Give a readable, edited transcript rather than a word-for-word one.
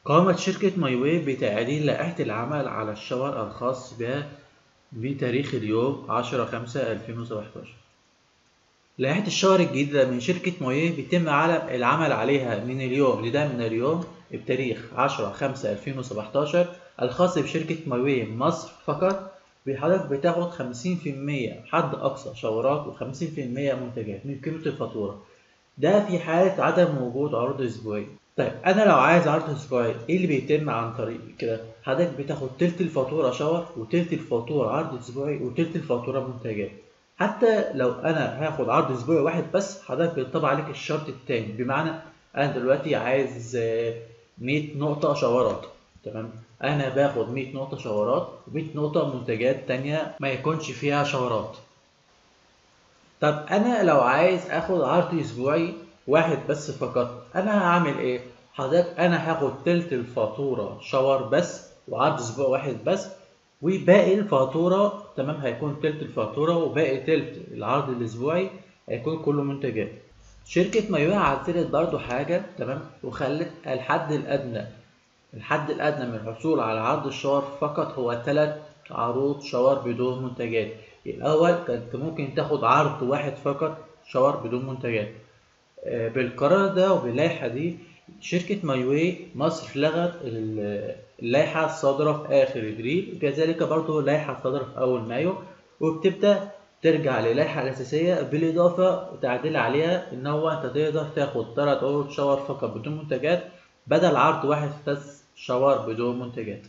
قامت شركة ماي واي بتعديل لائحة العمل على الشاور الخاص بها بتاريخ اليوم 10/5/2017. لائحة الشاور الجديدة من شركة ماي واي بيتم على العمل عليها من اليوم لده من اليوم بتاريخ 10/5/2017 الخاص بشركة ماي واي مصر فقط. بحضرتك بتاخد 50% حد أقصى شاورات و50% منتجات من قيمة الفاتورة، ده في حالة عدم وجود عروض أسبوعي. طيب أنا لو عايز عرض أسبوعي إيه اللي بيتم عن طريق كده؟ حضرتك بتاخد تلت الفاتورة شاور وتلت الفاتورة عرض أسبوعي وتلت الفاتورة منتجات. حتى لو أنا هاخد عرض أسبوعي واحد بس حضرتك بيطبق عليك الشرط التاني، بمعنى أنا دلوقتي عايز 100 نقطة شاورات، تمام؟ أنا باخد 100 نقطة شاورات و100 نقطة منتجات تانية ما يكونش فيها شاورات. طب انا لو عايز اخد عرض اسبوعي واحد بس فقط انا هعمل ايه؟ حضرتك انا هاخد تلت الفاتورة شاور بس وعرض اسبوع واحد بس، وباقي الفاتورة تمام هيكون تلت الفاتورة وباقي تلت العرض الاسبوعي هيكون كله منتجات. شركة مايوه عدلت برضو حاجة تمام وخلت الحد الأدنى من الحصول على عرض الشاور فقط هو 3 عروض شاور بدون منتجات. الأول كنت ممكن تاخد عرض واحد فقط شاور بدون منتجات. بالقرار ده وباللائحة دي شركة مايوي مصر لغت اللائحة الصادرة في آخر إبريل، وكذلك برضه اللائحة الصادرة في أول مايو، وبتبدأ ترجع للائحة الأساسية بالإضافة وتعديل عليها إن هو أنت تقدر تاخد 3 عروض شاور فقط بدون منتجات بدل عرض واحد بس شاور بدون منتجات.